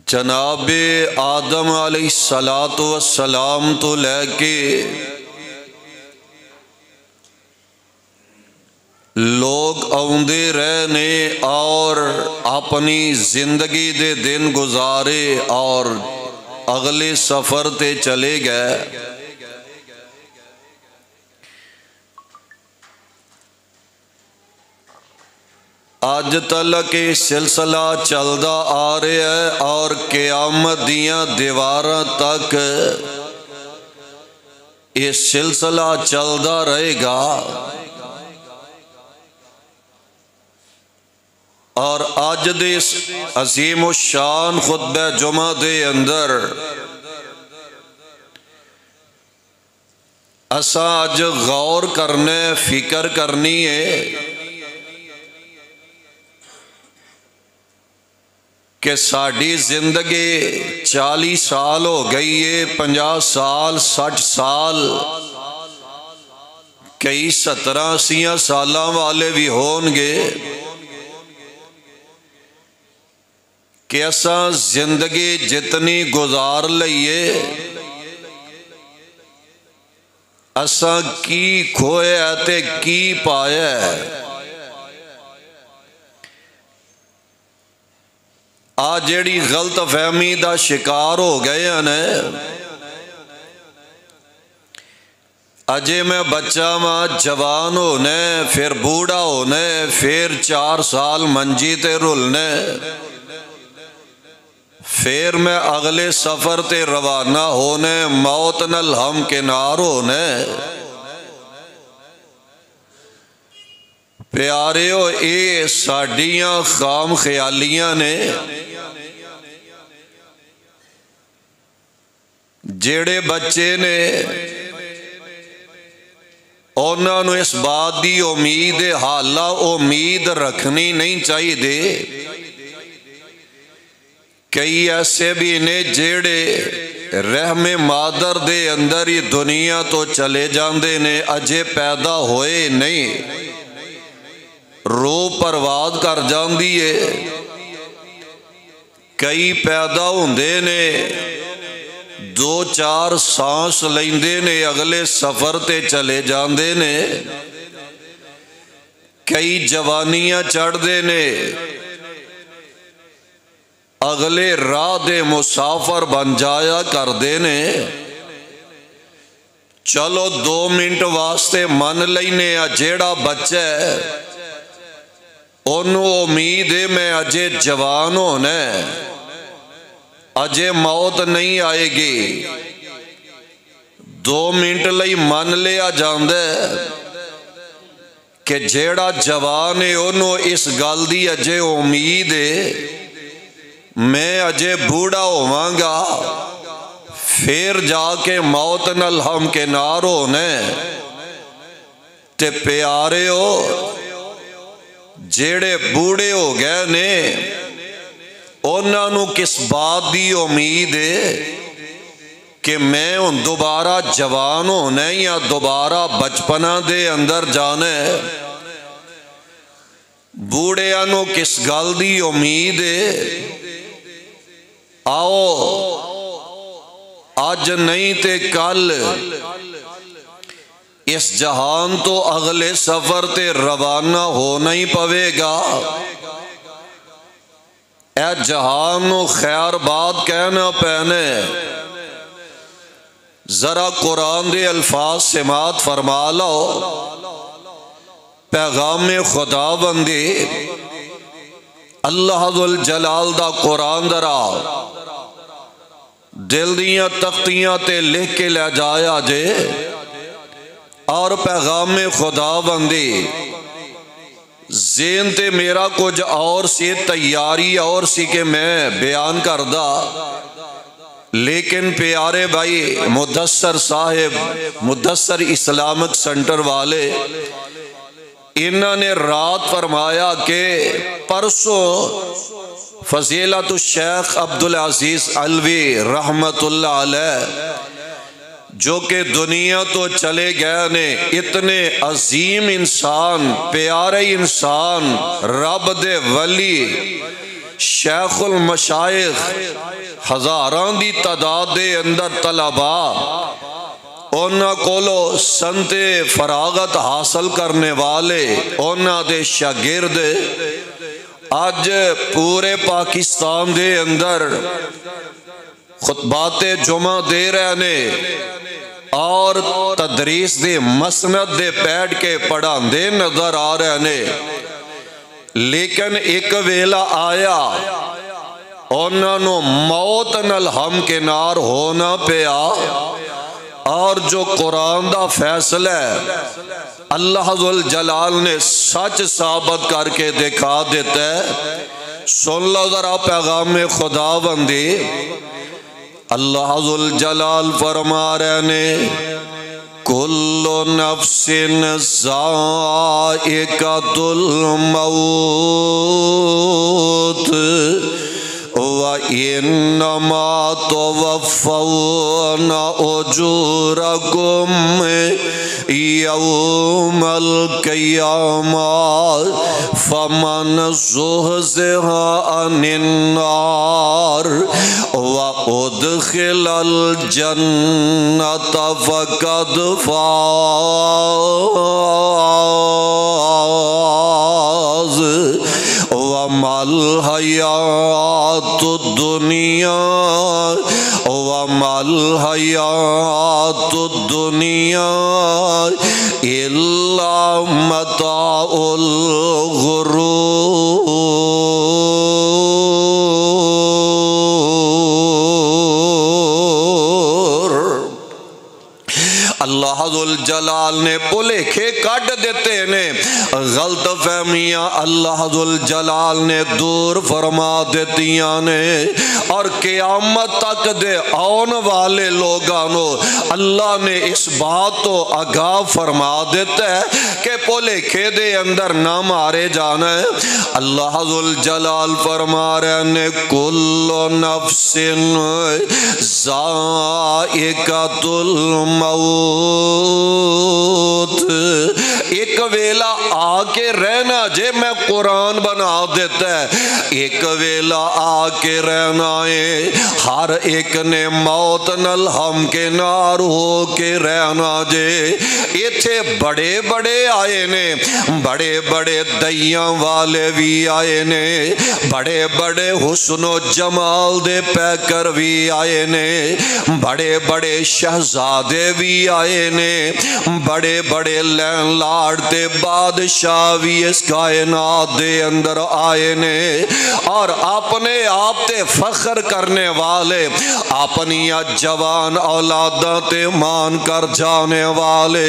جناب آدم علیہ السلام تو لے کے لوگ آؤندے رہنے اور اپنی زندگی دے دن گزارے اور اگلے سفر تے چلے گئے۔ آج تلک یہ سلسلہ چلدا آ رہا ہے اور قیامت دیاں دیواراں تک یہ سلسلہ چلدا رہے گا۔ اور آج دے عظیم الشان خطبہ جمعہ دے اندر اساں اج غور کرنے فکر کرنی ہے کہ ساڑی زندگی 40 سال ہو گئی ہے، 50 سال 60 سال، کئی 70-80 سالاں والے بھی ہون گے کہ اساں زندگی جتنی گزار لئیے اساں کی کھوئے تے کی پائے۔ آج جیڑی غلط فہمی دا شکار ہو گئے ہیں، اجے میں بچہ ماں جوان ہونے پھر بوڑھا ہونے پھر 4 سال منجی تے رلنے پھر میں اگلے سفر تے روانہ ہونے موت نال ہم کنار ہونے۔ پیاریو اے ساڑیاں خام خیالیاں نے جیڑے بچے نے انہوں نے اس بات دی امید حالہ امید رکھنی نہیں چاہیے دے۔ کئی ایسے بھی نے جیڑے رحم مادر دے اندر ہی دنیا تو چلے جاندے نے، اجے پیدا ہوئے نہیں، روح پرواز کر جاندی ہے۔ کئی پیدا ہوندے نے 2-4 سانس لیندے نے اگلے سفر تے چلے جاندے نے۔ کئی جوانیاں چڑھ دے نے اگلے راہ دے مسافر بن جایا کر دے نے۔ چلو 2 منٹ واسطے من لینے جیڑا بچہ ہے انہوں امید ہے میں اجے جوان ہونے، اجے موت نہیں آئے گی۔ 2 منٹ لئی من لیا جاندے کہ جیڑا جوان ہے انہوں اس گل دی اجے امید ہے میں اجے بوڑھا ہوواں گا پھر جا کے موت نال ہم کنار ہونے۔ تے پیارے ہو جیڑے بوڑھے ہو گئے نے انہوں نے کس بات دی امید ہے کہ میں ان دوبارہ جوان ہونے یا دوبارہ بچپنا دے اندر جانے۔ بوڑھے انہوں کس گل دی امید ہے آؤ آج نہیں تے کل اس جہان تو اگلے سفر تے روانہ ہونا ہی پوے گا۔ اے جہانو خیر بات کہنا پہنے، ذرا قرآن دے الفاظ سماعت فرما لو۔ پیغام خدا بندی اللہ ذوالجلال دا قرآن درا دل دیاں تختیاں تے لکھ کے لے جایا جے اور پیغام خدا بندی ذہن تے میرا کچھ اور سی تیاری اور سی کہ میں بیان کردہ، لیکن پیارے بھائی مدثر صاحب مدثر اسلامک سنٹر والے انہوں نے رات فرمایا کہ پرسوں فضیلت الشیخ عبدالعزیز علوی رحمت اللہ علیہ جو کہ دنیا تو چلے گئے نے، اتنے عظیم انسان پیارے انسان رب دے ولی شیخ المشائخ ہزاران دی تعداد دے اندر طلبا اونا کولو سنت فراغت حاصل کرنے والے اونا دے شاگرد آج پورے پاکستان دے اندر خطبات جمعہ دے رہنے اور تدریس دے مسند دے بیٹھ کے پڑھان دے نظر آ رہنے، لیکن ایک ویلا آیا اونا نو موت نال ہمکنار ہونا پیا، اور جو قرآن دا فیصلہ ہے اللہ ذوالجلال نے سچ ثابت کر کے دکھا دیتا ہے۔ سن لو ذرا پیغام خدا بندی، اللہ ذوالجلال فرما رہے نے کل نفس ذائقۃ الموت وَإِنَّمَا تُوَفَّوْنَ أُجُورَكُمْ يَوْمَ الْقِيَامَةِ فَمَنْ زُحْزِحَ عَنِ النَّارِ وَأُدْخِلَ الْجَنَّةَ فَقَدْ فَازَ وَمَا الْحَيَاةُ الدُّنْيَا وَمَا الْحَيَاةُ الدُّنْيَا إِلَّا مَتَاعُ الغرور۔ اللہ ذوالجلال نے پلکھے کٹ دیتے نے، غلط فہمیاں اللہ ذوالجلال نے دور فرما دیتیاں نے، اور قیامت تک دے آن والے لوگانو اللہ نے اس بات تو آگاہ فرما دیتا ہے کہ پلکھے دے اندر نہ مارے جانا ہے۔ اللہ ذوالجلال فرما رہے نے کل نفس ذائقۃ الموت، ایک ویلا آ کے رہنا جے میں قرآن بنا دیتا ہے، ایک ویلا آ کے رہنا ہے، ہر ایک نے موت نال ہمکنار ہو کے رہنا جے۔ ایتھے بڑے بڑے آئے نے، بڑے بڑے دیاں والے بھی آئے نے، بڑے بڑے حسن و جمال دے پیکر بھی آئے نے، بڑے بڑے شہزادے بھی آئے نے، بڑے بڑے لین لاڈ تے بادشاہ بھی اس کائنات دے اندر آئے نے، اور اپنے آپ تے فخر کرنے والے، اپنی جوان اولاداں تے مان کر جانے والے،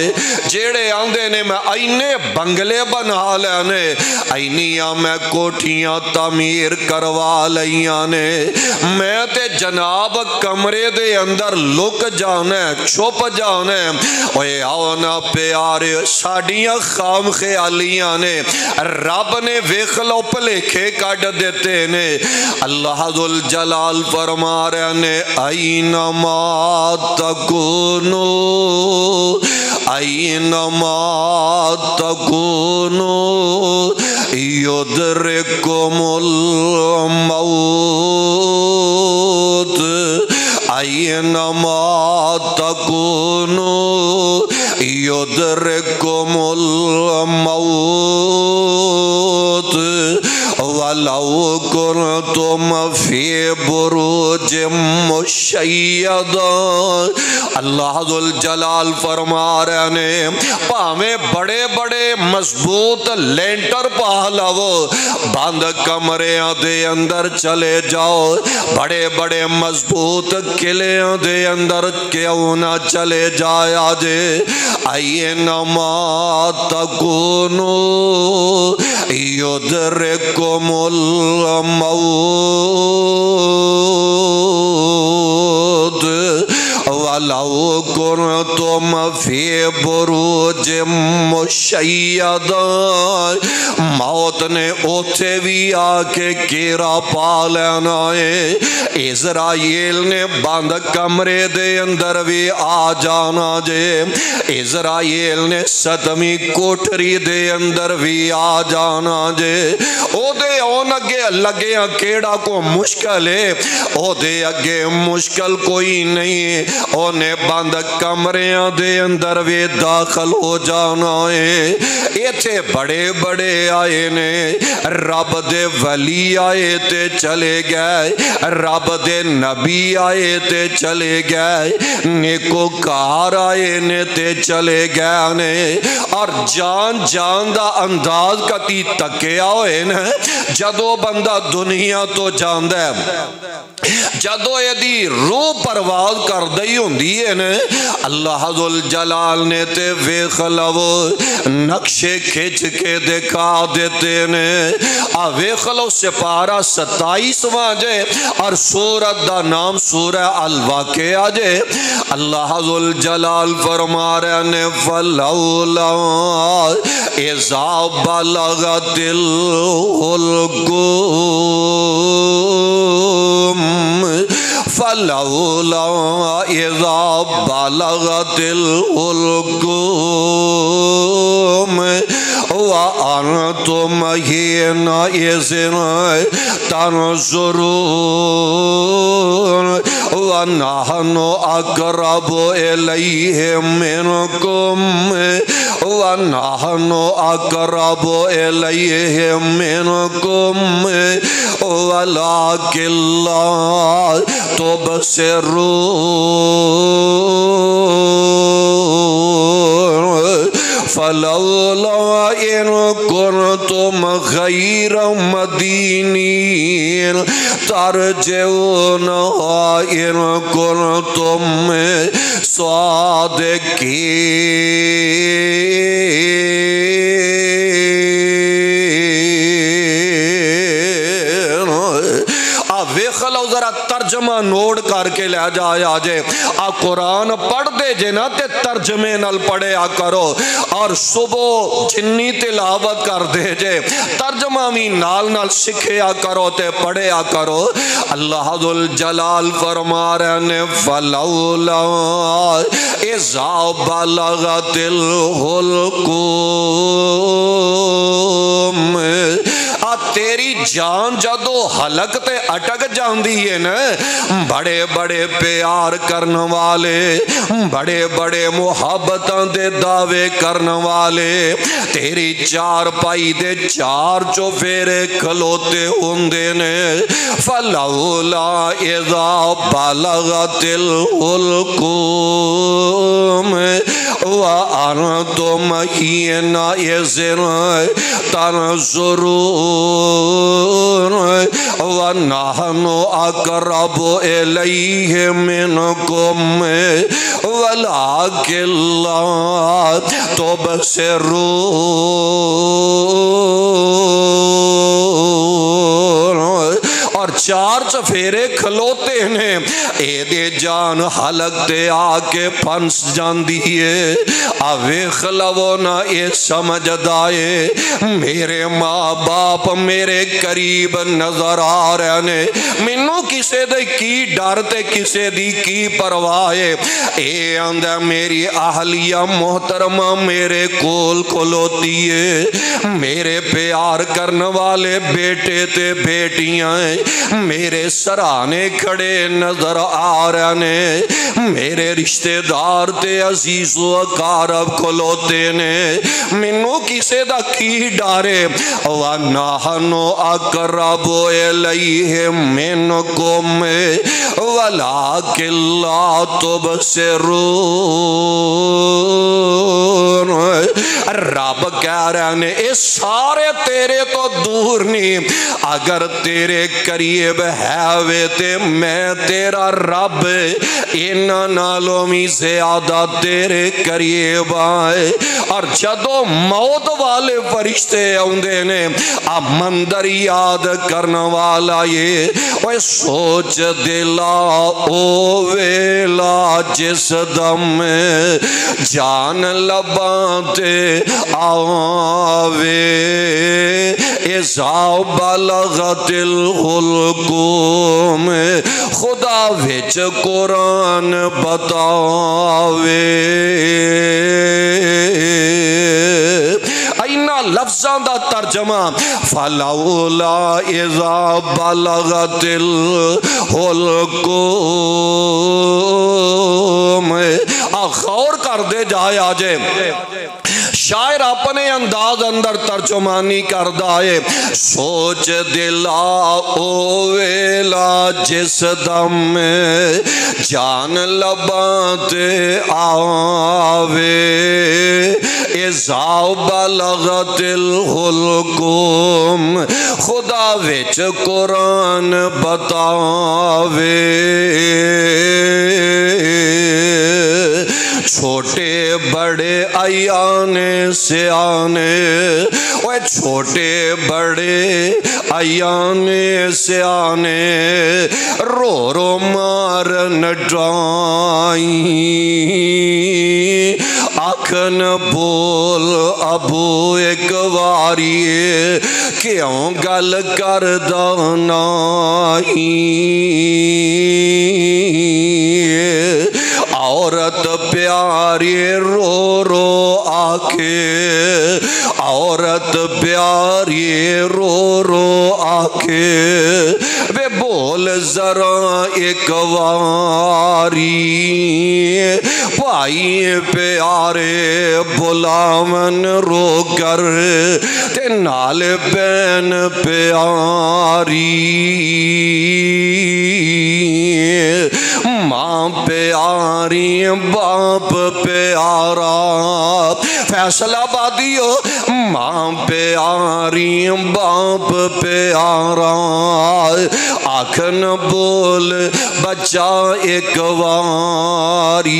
جیڑے آندے نے میں اینے بنگلے بنا لینے، اینیاں میں کوٹھیاں تعمیر کروا لیاں نے، میں تے جناب کمرے دے اندر لک جانے چھپ جانے۔ اوے آؤ نا پیارے، ساڑیاں خام خیالیاں نے رب نے ویکھلو پلکھے کٹ دیتے نے۔ اللہ ذوالجلال فرما رہے نے اینما تکونو اینما تکونو یدرکم الموت اینما تکونو یدرکم الموت ولو کنتم فی بروج مشیدہ۔ اللہ ذوالجلال فرما رہے نے پاویں بڑے بڑے مضبوط لینٹر پا لو، بند کمریاں دے اندر چلے جاؤ، بڑے بڑے مضبوط قلعوں دے اندر کیوں نہ چلے جایا جے، اینما تکونو یدرکم الموت ولو کنتم فی بروج مشیدہ۔ موت نے اوتھے بھی آ کے کیرا پا لینا ہے، اسرائیل نے بند کمرے دے اندر بھی آ جانا جے، اسرائیل نے ستمی کوٹری دے اندر بھی آ جانا جے، او دے اون اگے لگے کیڑا کو مشکل ہے، او دے اگے مشکل کوئی نہیں، اونے بند کمریاں دے اندر بھی داخل ہو جانا ہے۔ ایتھے بڑے بڑے آئے نے، رب دے ولی آئے تے چلے گئے، رب دے نبی آئے تے چلے گئے، نیکوکار آئے نے تے چلے گئے نے، اور جان جان دا انداز کتی تکیا ہوئے نا، جدو بندہ دنیا تو جاندہ ہے، جدو یہ دی روح پرواز کر دئی ہوندی ہے نا، اللہ ذوالجلال نے تے ویخ لو نقشے کھچ کے دکھا دیتے نے، ویخ لو سپارہ 27 جے، اور سورت دا نام سورہ الواقعہ جے، اللہ ذوالجلال فرما رہے نے فَلَوْلَا اِذَا بَلَغَتِ الْحُلْقُومِ فَلَوْلَا اِذَا بَلَغَتِ الْحُلْقُومِ وَأَنْتُمْ حِينَئِذٍ تَنْظُرُونَ وَنَحْنُ أَقْرَبُ إِلَيْهِ مِنْكُمْ وَنَحْنُ أَقْرَبُ إِلَيْهِ مِنْكُمْ وَلَكِنْ لَا تُبْصِرُونَ فَلَوْلَا إِن كُنتُمْ غَيْرَ مَدِينِينَ تَرْجِعُونَهَا إِن كُنتُمْ صَادِقِينَ۔ ویخ لو ذرا ترجمہ نوٹ کر کے لے جایا جے، قرآن پڑھ دے جے نا تے ترجمے نال پڑھے کرو، اور صبح جنی تلاوت کر دے جے ترجمہ بھی نال نال سکھیا کرو تے پڑھے کرو۔ اللہ ذوالجلال فرما رہے نے فَلَوْلَا اِذَا بَلَغَتِ الْحُلْقُومِ، تیری جان جدو حلق تے اٹک جاندی ہے نا، بڑے بڑے پیار کرن والے، بڑے بڑے محبتاں دے دعوے کرن والے، تیری چار پائی دے چار چوفیرے کھلوتے ہوندے نے، فَلَوْلَا اِذَا بَلَغَتِ الْحُلْقُومِ وَأَنْتُمْ حِينَئِذٍ تَنْظُرُونَ وَنَحْنُ أَقْرَبُ إِلَيْهِ مِنْكُمْ وَلَكِنْ لَا تُبْصِرُونَ۔ اور چار چفیرے کھلوتے ہیں، اے دے جان حلق دے آکے پھنس جاندی ہے، ویخ لو نا اے سمجھ دائے میرے ماں باپ میرے قریب نظر آ رہے نے، منو کسے دے کی ڈرتے کسے دی کی پروائے، اے اندہ میری اہلیہ محترمہ میرے کول کھلوتی ہے، میرے پیار کرنے والے بیٹے تے بیٹیاں ہیں، میرے سرانے کھڑے نظر آ رہے نے، میرے رشتہ دار تے عزیز و اقارب کھلوتے نے، منو کسے دا کی ڈارے، وَنَحْنُ أَقْرَبُ إِلَيْهِ مِنْكُمْ وَلَكِنْ لَا تُبْصِرُونَ۔ رب کہہ رہے ہیں اس سارے تیرے تو دور نہیں، اگر تیرے قریب ہے وے تے میں تیرا رب ان نالوں میں زیادہ تیرے قریب آئے۔ اور جدو موت والے فرشتے ہوندے نے مندر یاد کرنا والا یہ وہ سوچ دلا او ویلا جس دم جان لب لباں تے آوے اذا بلغت الحلقوم خدا وچ قرآن بتاوے اینا لفظاں دا ترجمہ فلولا اذا بلغت الحلقوم غور کر دے جائے آجے شاعر اپنے انداز اندر ترجمانی کر دائے سوچ دلا او ویلا جس دم میں جان لباں تے آوے اذا بلغت الحلقوم خدا وچ قرآن بتاوے چھوٹے بڑے ایانے سیانے وہ چھوٹے بڑے ایانے سیانے رو رو مارن ڈرائیں آکھن بول ابو ایک واری کیوں گل کر دانائی عورت پیاری رو رو آکے عورت پیاری رو رو آکے وے بول ذرا ایک واری بھائی پیارے بلاون رو کر تے نال بین پیاری ماں پیاری باپ پیارا فیصلہ بادیو ماں پیاری باپ پیارا آکھن بول بچہ ایک واری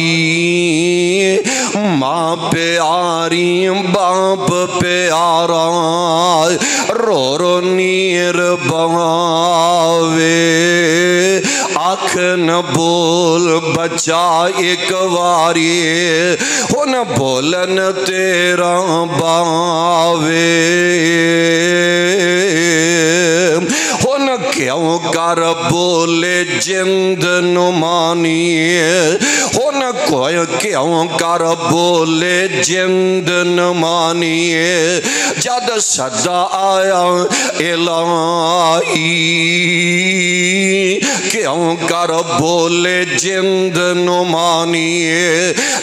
ماں پیاری باپ پیارا رو رو نیر بہاوے آکھن بول بچہ ایک واری ہن بولن تیرا باوے ہن کیوں کر بولے جند نمانی ہن کوئی کیوں کر بولے جند نمانی جد صدا آیا الہی کیوں کر بولے جند نمانی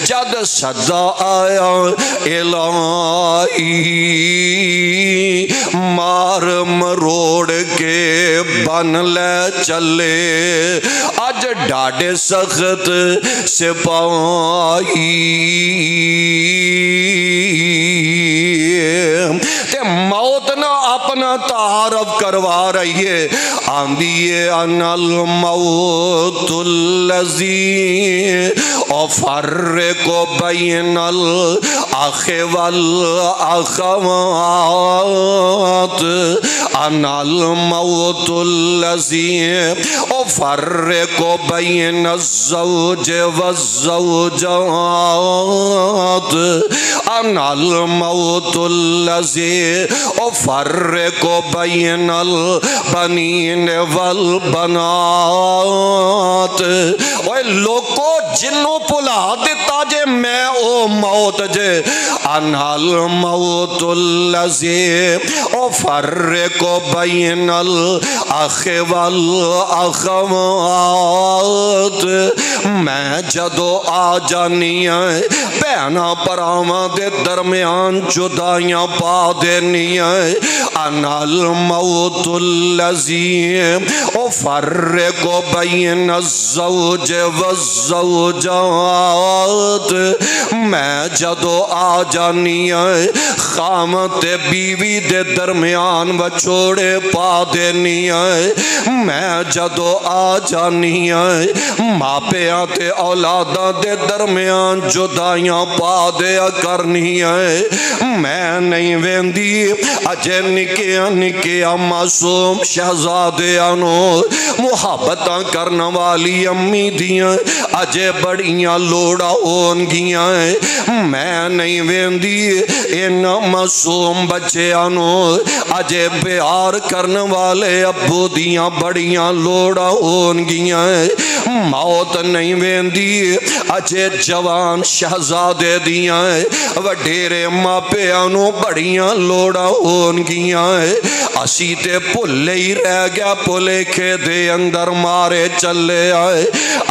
جد صدا آیا الہی مار مروڑ کے بن لے چلے آج ڈاڑے سخت سپاہی تے موت نہ اپنا تعارف کروا رہی ہے آندیے ان الموت اللذی افرق بین الاخ والاخوات ان الموت اللذی افرق بین الزوج والزوجات ان الموت اللذی افرق بین البنین والبنات اوہ لوگو جنوں پلا دیتا جے میں او موت جے ان الموت اللذی افرق بین الاخ والاخوات میں جدو آ جانی ہے بہنا پراما دے درمیان جدائیاں پا دینی ہے ان الموت اللذی افرق بین الزوج والزوجات میں جدو آ جانی ہے خامت بیوی دے درمیان درمیان وچوڑے پا دینی ہے میں جدو آ جانی ہے ماپیاں تے اولاداں دے درمیان جدائیاں پا دیا کرنی ہے میں نہیں ویندی اجے نکیا نکیا معصوم شہزادیاں نو محبتاں کرنا والی امی دیاں اجے بڑیاں لوڑا ہون گیاں میں نہیں ویندی ان معصوم بچیاں نو اجے پیار کرنے والے ابو دیاں بڑیاں لوڑا ہون گیاں موت نہیں ویندی اجے جوان شہزادے دیاں وڈیرے ماپیاں نو بڑیاں لوڑا ہون گیاں اسی تے پلے ہی رہ گیا پلے کے دے اندر مارے چلے آئے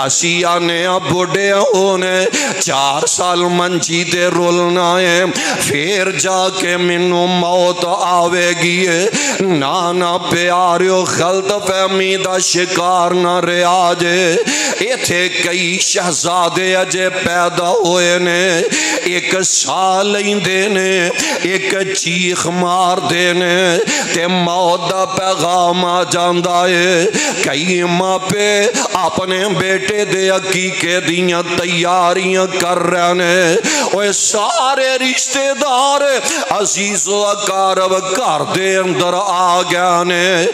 اسی آنے بڑھے ہونے 4 سال منجی دے رولنا ہے پھر جا کے منو موت آوے گی نانا پیاریو غلط فہمی دا شکار نہ ریاجے ایتھے کئی شہزادے اجے پیدا ہوئے نے ایک سال ہی دینے ایک چیخ مار دینے تے موت دا پیغام آ جاندہ ہے کئی ماں پہ اپنے بیٹے دے عقیقے دیاں تیاریاں کر رہنے اوہ سارے رشتے دار عزیز و اقارب گھر دے اندر آ گیا نے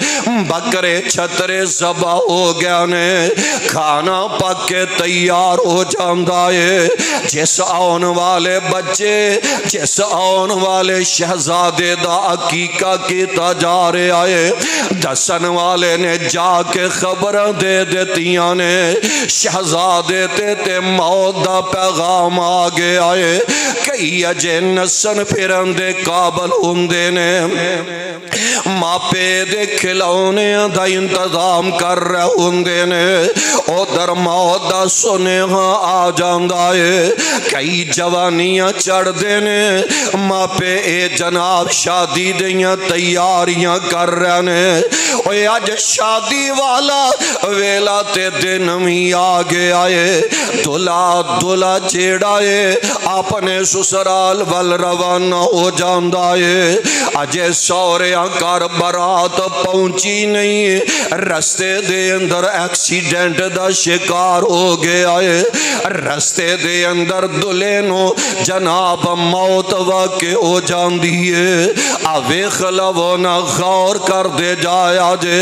بکرے چھترے ذبح ہو گیا نے کھانا پک کے تیار ہو جاندہ ہے جس آن والے بچے جس آن والے شہزادے دا عقیقہ کیتا جا رہے آئے دسن والے نے جا کے خبر دے دیتیاں نے شہزادے تے موت دا پیغام آگے آئے کئی اجے نسن پھرن دے قابل ہوندے نے ماپے دے کھلونے دا انتظام کر رہے ہوندے نے او در موت دا سنے ہاں آ جاندہ ہے کئی جوانیاں چڑھ دینے ماپے اے جناب شادی دیاں تیاریاں کر رہے نے اوہ آج شادی والا ویلا تے دن میں آگے آئے دلہ چیڑائے اپنے سسرال وال روانہ ہو جاندہ ہے اجے سوریاں کار برات پہنچی نہیں رستے دے اندر ایکسیڈنٹ دا شکار ہو گیا ہے رستے دے اندر دلینو جناب موت واقع ہو جاندی ہے آوے خلونا غور کر دے جایا جے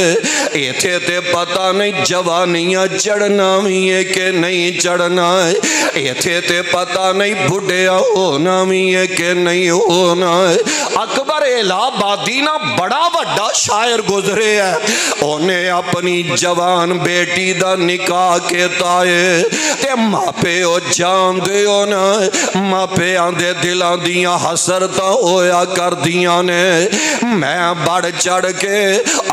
ایتھے تے پتہ نہیں جوانیاں چڑھنا بھی ہے کہ نہیں چڑھنا ہے ایتھے تے پتہ نہیں بڑھیا ہونا بھی ہے کہ نہیں ہونا ہے اکبر الہ آبادی نا بڑا بڑا شاعر گزرے ہے انہیں اپنی جوان بیٹی دا نکاح کیتا ہے تے ماں پہ او جان دے ہونا ماں پہ آندے دلان دیاں حسرتا ہویا کر دیاں نے میں بڑھ چڑھ کے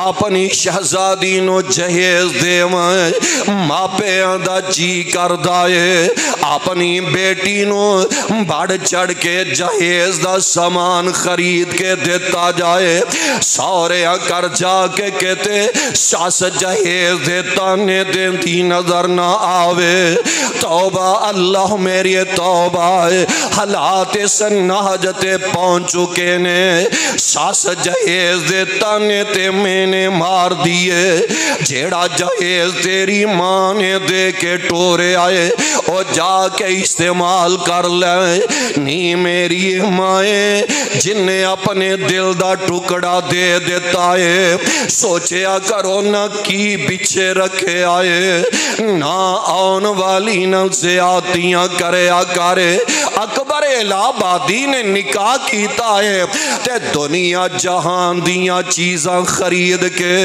اپنی شہزادی نو جہیز دے ماں پہ آندہ جی کر دائے اپنی بیٹی نو بڑھ چڑھ کے جہیز دا سامان خرید کے دیتا جائے سورے کر جا کے کہتے ساس جہیز دیتا نے دیتی نظر نہ آوے توبہ اللہ میری توبہ حالات سنہجتے پہنچ چکے نے ساس جہیز دیتا نے تے میں نے مار دیے جیڑا جہیز تیری ماں نے دے کے ٹورے آئے او جا کے استعمال کر لے نی میری مائیں جن نے اپنے دل دا ٹکڑا دے دیتا ہے سوچیا کرو نہ کی بچے رکھے آئے نہ آن والی نہ زیادتیاں کریا کرے اکبر الہ آبادی نے نکاح کیتا ہے تے دنیا جہان دیاں چیزاں خرید کے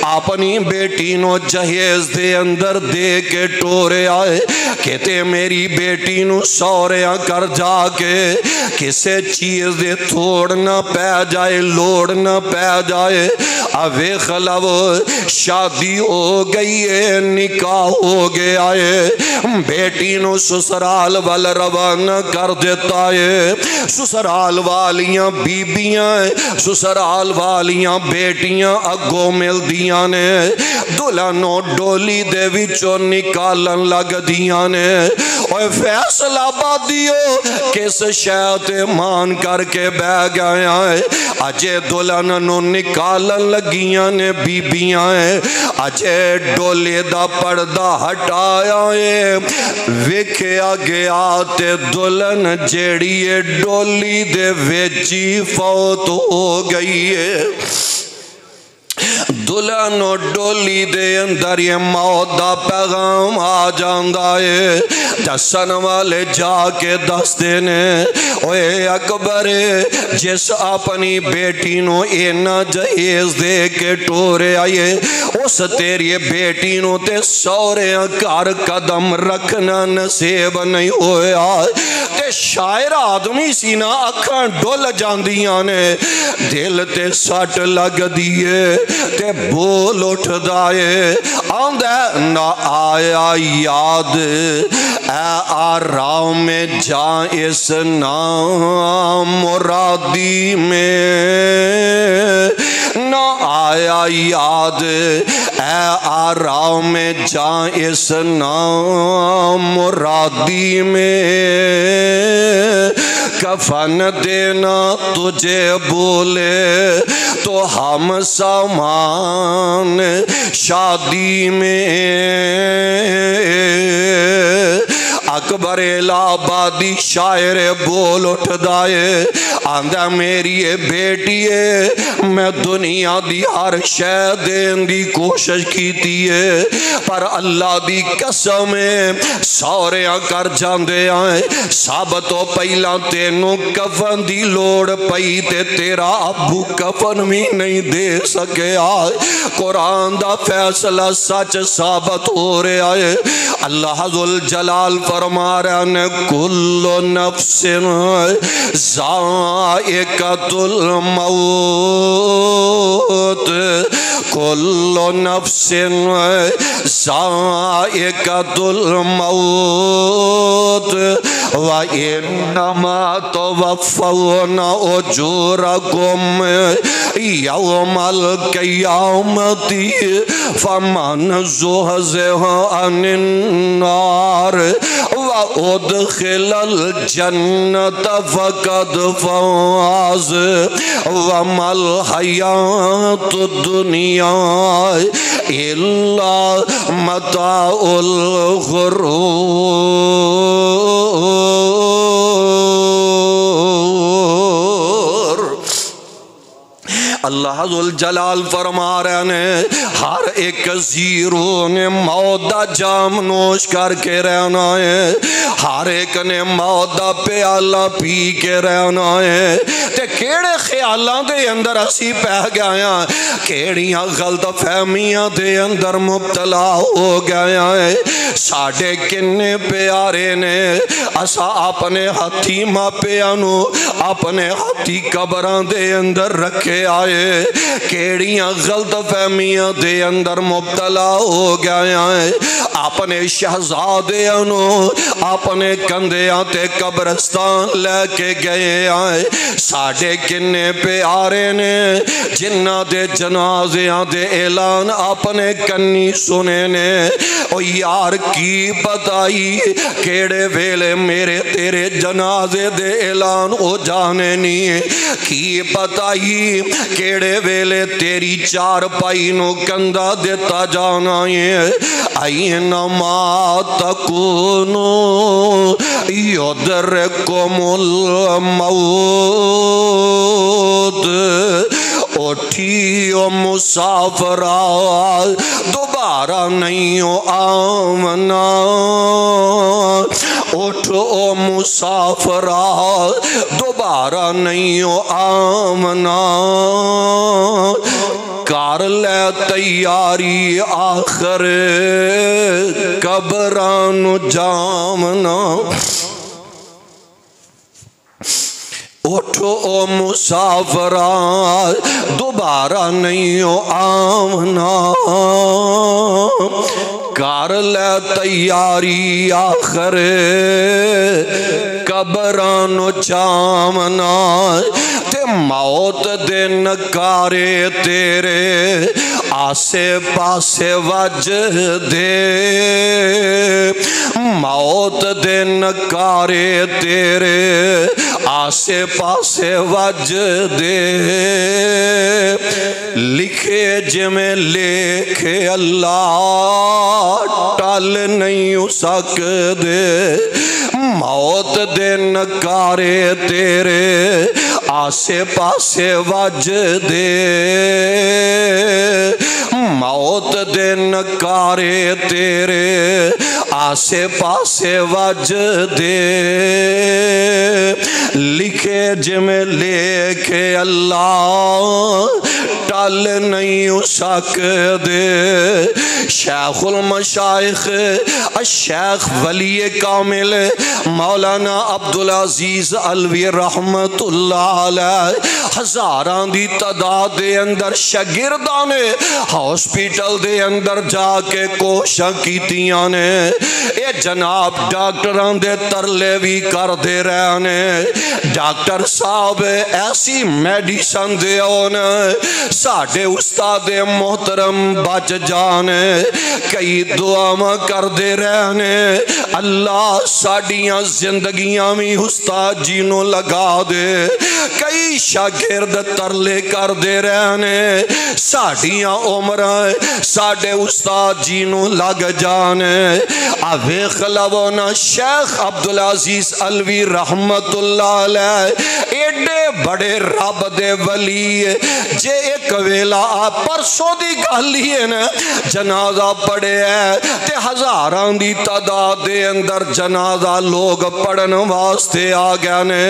اپنی بیٹی نو جہیز دے اندر دے کے ٹورے آئے کہتے میری بیٹی نو سوریاں کر جا کے کسے چیز دے تھوڑ نہ پہ جائے لوڑ نہ پہ جائے اوے خلو شادی ہو گئی ہے نکاح ہو گیا ہے بیٹی نو سسرال وال روانہ کر دیتا ہے سسرال والیاں بیبیاں سسرال والیاں بیٹیاں اگو مل دیاں دیاں نے دلہنوں ڈولی دے وچوں نکالن لگ دیاں نے اوے فیصل آبادیو کس شاید مان کر کے بہ گیا ہے اجے دلہنوں نکالن لگیاں نے بیبیاں اجے ڈولے دا پردہ ہٹایا ہے ویکھیا گیا تے دلہن جیڑی ڈولی دے ویچی فوت ہو گئی ہے دلہن و ڈولی دے اندر یہ موت دا پیغام آ جاندہ ہے دسن والے جا کے دستے نے اوے اکبر جس اپنی بیٹی نو اینا جہیز دے کے ٹورے آئے اس تیری بیٹی نو تے سورے کار قدم رکھنا نصیب نہیں ہویا تے شاعر آدمی سی نا اکھاں ڈول جاندیاں نے دل تے سٹ لگ دیئے تے بول اٹھ دائے آندہ نہ آیا یاد اے آرام میں جاں اس نام مرادی میں نہ آیا یاد اے آرام میں جاں اس نام مرادی میں کفن دینا تجھے بولے تو ہم سامان شادی میں اکبر الہبادی شاعر بول اٹھ دائے آندہ میری بیٹی ہے میں دنیا دی ہر شے دین دی کوشش کیتی ہے پر اللہ دی قسم سوریاں کر جاندے آئے سب تو پہلا تینوں کفن دی لوڑ پئی تے تیرا ابو کفن بھی نہیں دے سکے آئے قرآن دا فیصلہ سچ ثابت ہو رہے آئے اللہ ذوالجلال فرما رہا نے کل نفس ذائقۃ الموت کل نفس ذائقۃ الموت وَإِنَّمَا تُوَفَّوْنَ أُجُورَكُمْ يَوْمَ الْقِيَامَةِ فَمَنْ زُحْزِحَ عَنِ النَّارِ وَأُدْخِلَ الْجَنَّةَ فَقَدْ فَازَ وَمَا الْحَيَاةُ الدُّنْيَا إِلَّا مَتَاعُ الْغُرُورِ اللہ ذوالجلال فرما رہے ہیں ہر ایک زیرو نے موت دا جام نوش کر کے رہنا ہے ہر ایک نے موت دا پیالہ پی کے رہنا ہے تے کیڑے خیالاں دے اندر اسی پہ گیا کیڑیاں غلط فہمیاں دے اندر مبتلا ہو گیا ہے ساڑھے کنے پیارے نے اسا اپنے ہاتھی ماپیانو اپنے ہاتھی قبران دے اندر رکھے آئے کیڑیاں غلط فہمیاں دے اندر مبتلا ہو گیا ہے اپنے شہزادے انو اپنے کندیاں تے قبرستان لے کے گئے آئے ساڑھے کنے پیارے نے جنہ دے جنازیاں دے اعلان اپنے کنی سنے نے او یار کی بتائی کیڑے ویلے میرے تیرے جنازے دے اعلان ہو جانے نہیں کی بتائی کیڑے ویلے تیری چار پائی نو کندہ دیتا جانا ہے اینما تکونو یدرکم الموت اٹھیو مسافرہ دوبارہ نہیں ہو آمنا اٹھو مسافرہ دوبارہ نہیں ہو آمنا کار لے تیاری آخر قبران جامنا اٹھو مسافرہ دوبارہ نہیں ہو آمنا کار لے تیاری آخر قبران جامنا تے موت دے نکارے تیرے آسے پاسے وج دے موت دے نکارے تیرے آسے پاسے وج دے لکھے جمیں لکھے اللہ ٹال نہیں سک دے موت دے نکارے تیرے آسے پاسے وج دے موت دے نکارے تیرے آسے پاسے وج دے لکھے جمیں لکھے اللہ ٹال نہیں سک دے شیخ المشائخ الشیخ ولی کامل مولانا عبدالعزیز علوی رحمت اللہ علیہ ہزاران دی تعداد دے اندر شاگرداں نے ہاسپیٹل دے اندر جا کے کوشاں کیتیاں نے اے جناب ڈاکٹران دے ترلے بھی کر دے رہنے ڈاکٹر صاحب ایسی میڈیسن دے ہونے ساڑھے استاد محترم بچ جانے کئی دعا کر دے رہنے اللہ ساڑھیاں زندگیاں میں استاد جینوں لگا دے کئی شاگرد ترلے کر دے رہنے ساڑھیاں عمریں ساڑھے استاد جینوں لگ جانے آوے خلونا شیخ عبدالعزیز علوی رحمت اللہ علیہ ایڈے بڑے رب دے ولی جے ایک ویلا پرسوں دی گالی ہے نا جنازہ پڑے ہے تے ہزاران دی تعداد دے اندر جنازہ لوگ پڑھن واسطے آ گیا نے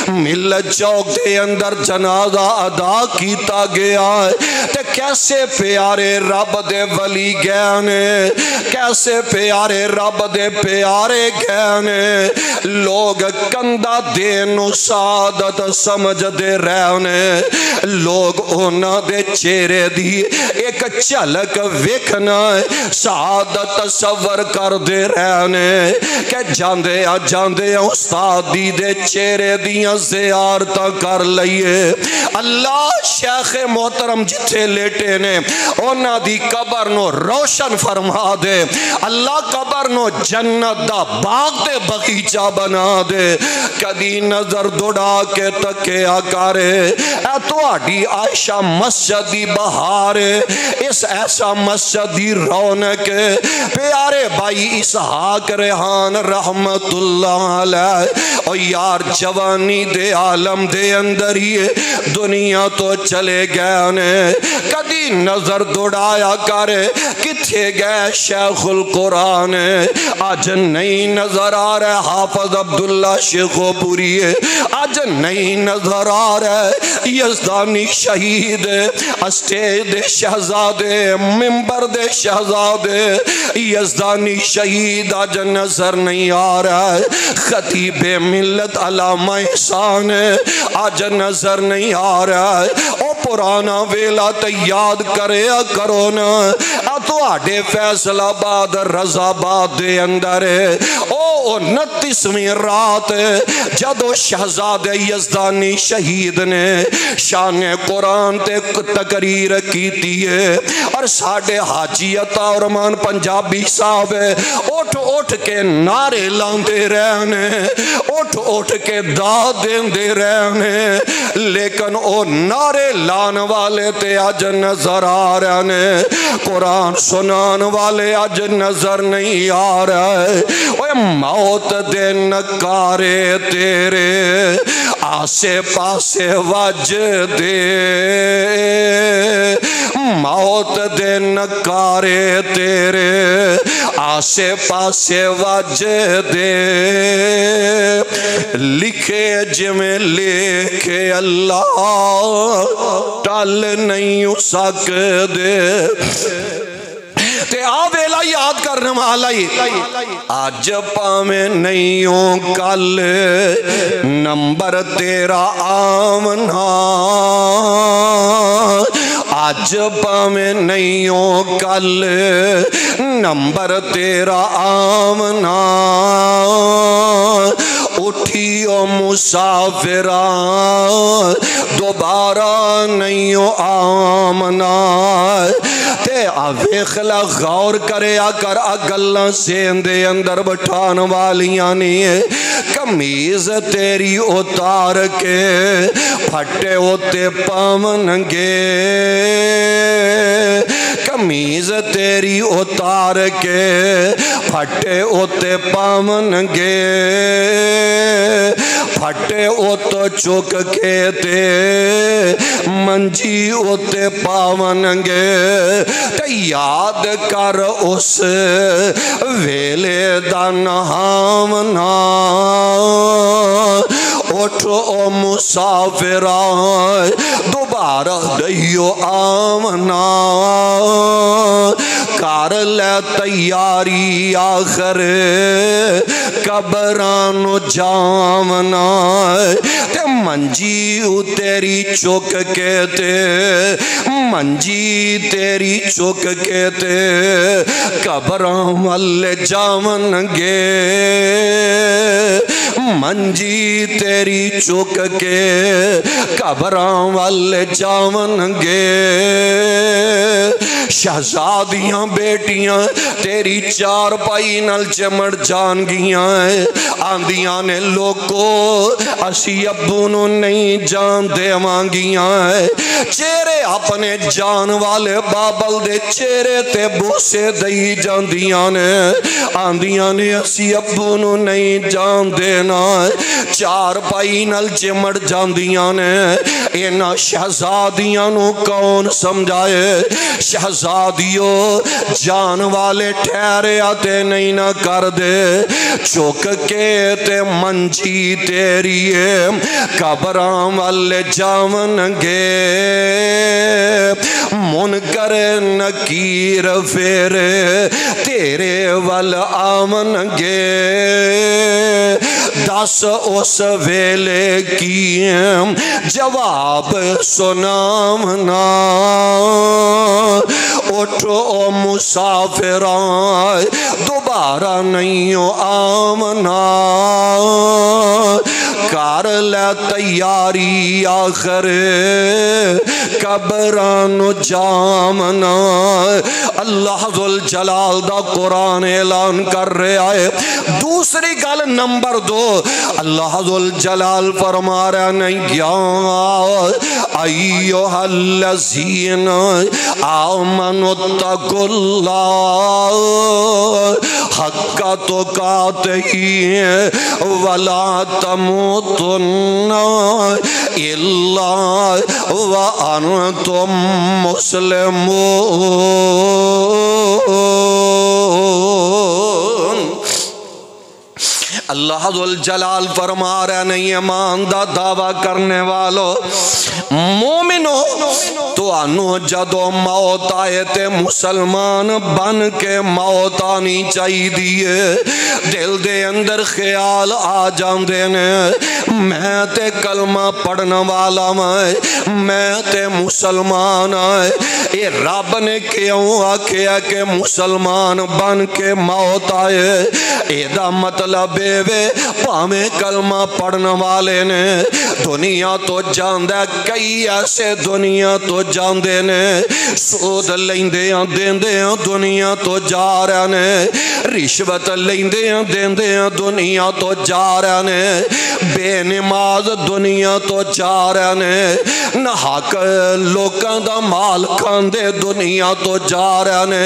ملت چوک دے اندر جنازہ ادا کیتا گیا تے کیسے پیارے رب دے ولی گیا نے کیسے پیارے رب دے پیارے گیا نے لوگ کندہ دینو سعادت سمجھ دے رہنے لوگ اونا دے چہرے دی ایک چلک وکھنا سعادت تصور کر دے رہنے کہ جاندے استاد دی دے چہرے دیاں زیارتاں کر لئیے اللہ شیخ محترم جتھے لیٹے نے اونا دی قبر نو روشن فرما دے اللہ قبر نو جنت دا باغ دے بغیچہ بنا دے کدی نظر دوڑا کے تکیا کرے اے تو آڈی عائشہ مسجد دی بہار اس ایسا مسجد دی رونق پیارے بھائی اسحاق ریحان رحمت اللہ علیہ اور یار جوانی دے عالم دے اندر ہی دنیا تو چلے گئے نے کدی نظر دوڑایا کرے کتھے گئے شیخ القرآن آج نہیں نظر آ رہے حافظ عبداللہ شیخو پوری آج نہیں نظر آ رہے یزدانی شہید اسٹیج دے شہزادے ممبر دے شہزادے یزدانی شہید آج نظر نہیں آ رہا خطیب ملت علامہ احسان آج نظر نہیں آ رہا او پرانا ویلا تے یاد کرے کرو نا تو آڈے فیصل آباد رضا آباد دے اندر او 29ویں رات جدو شہزاد یزدانی شہید نے شان قرآن تے تقریر کیتی ہے اور ساڑھے حاجی عطا رحمان پنجابی صاحب اٹھ کے نعرے لاندے رہنے اٹھ کے داد دے رہنے لیکن او نعرے لان والے تے آج نظر آ رہنے قرآن سنان والے آج نظر نہیں آ رہے اوہ موت دے نکارے تیرے آسے پاسے وج دے موت دے نکارے تیرے آسے پاسے وج دے لکھے جمیں لکھے اللہ ٹال نہیں سک دے تے آویلا یاد کرنے والا ہی آج پامیں نہیں ہوں کل نمبر تیرا آمنا آج پامیں نہیں ہوں کل نمبر تیرا آمنا اٹھیو مسافران دوبارہ نہیں ہو آمنا ویخلا غور کرے کر گلاں سین دے اندر بٹھان والیاں نہیں کمیز تیری اتار کے پھٹے ہوتے پاونگے کمیز تیری اتار کے پھٹے ہوتے پاونگے پھٹے ہوتے چک کے تے منجی ہوتے پاونگے تے یاد کر اس ویلے دا نہاونا اٹھو او مسافران دوبارہ دیو آمنا کار لے تیاری آخر قبرانو جامنا تے منجی تیری چک کے تے منجی تیری چک کے تے قبران والے جامنگے منجی تیری چک کے قبران والے جامنگے شہزادیاں بیٹیاں تیری چار پائی نل چمڑ جان گیاں آندیاں نے لوگو اسی ابو نو نہیں جان دے مانگیاں چہرے اپنے جان والے بابل دے چہرے تے بوسے دئی جان دیاں نے آندیاں نے اسی ابو نو نہیں جان دینا چار پائی نل چمڑ جان دیاں نے اینا شہزادیاں نو کون سمجھائے شہزادیوں جان والے ٹھہرے آتے نہیں نہ کر دے چوک کے تے منجی تیری قبران والے جامنگے منکر نکیر فیرے تیرے وال آمنگے دس اس ویلے کی جواب سنامنا اٹھو او مسافران دوبارہ نہیں آمنا کار لے تیاری آخر قبرانو جامنا اللہ ذوالجلال دا قرآن اعلان کر رہا ہے دوسری گل نمبر 2 اللہ ذوالجلال فرما رہا نہیں ایوہ الذین آمنوا اتقوا اللہ حق تقاتہ ولا تموتن الا وانتم مسلمون اللہ ذوالجلال فرما رہے نہیں ایمان دا دعویٰ کرنے والو مومنو تو انو جدو موت آئے تے مسلمان بن کے موت آنی چاہی دیئے دل دے اندر خیال آ جان دینے میں تے کلمہ پڑھنا والا میں تے مسلمان آئے اے رب نے کیوں آکھیا کہ مسلمان بن کے موت آئے اے دا مطلب وے پامیں کلمہ پڑھنا والے نے دنیا تو جاندہ کئی ایسے دنیا تو جاندے نے سود لیندیاں دیندیاں دنیا تو جا رہے نے رشوت لیندیاں دیندیاں دنیا تو جا رہے نے بے نماز دنیا تو جا رہے نے نحق لوکاں دا مال کھاندے دنیا تو جا رہے نے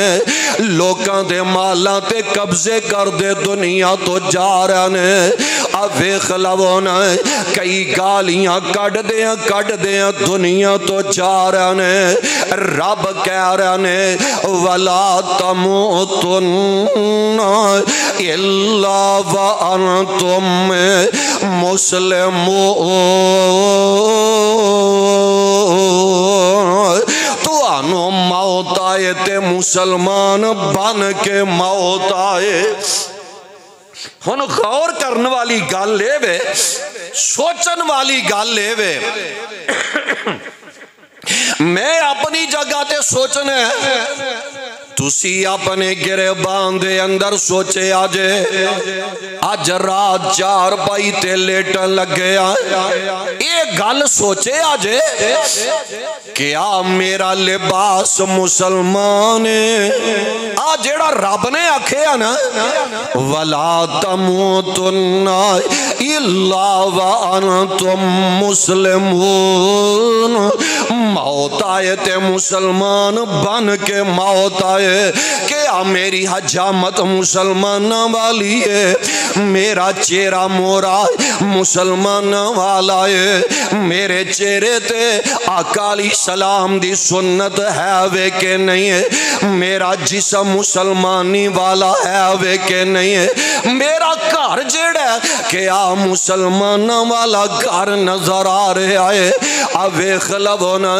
لوکاں دے مالاں تے قبضے کر دے دنیا تو جا رہے نے ابے خلاونا کئی گالیاں کٹ دیاں دنیا تو جا رہے نے رب کہہ رہے نے ولا تموتن الا وانتم مسلمون تو انو موت آئے تے مسلمان بن کے موت آئے ہن غور کرنے والی گل لے وے سوچن والی گل لے وے میں اپنی جگہ تے سوچنا ہے تسی اپنے گریبان دے اندر سوچے آج رات 4 پائی تے لیٹن لگے ایک گل سوچے کیا میرا لباس مسلمان جیڑا رب نے آکھے نا وَلَا تَمُوتُنَّ إِلَّا وَأَنْتُمْ مُسْلِمُونَ موت آئے تے مسلمان بن کے موت آئے کیا میری حجامت مسلمان والی ہے میرا چہرہ مورا مسلمان والا ہے میرے چہرے تے آقا علیہ السلام دی سنت ہے وے کہ نہیں ہے میرا جسم مسلمانی والا ہے وے کہ نہیں ہے میرا گھر جیڑا کیا مسلمان والا گھر نظر آ رہا ہے اوے خلبونا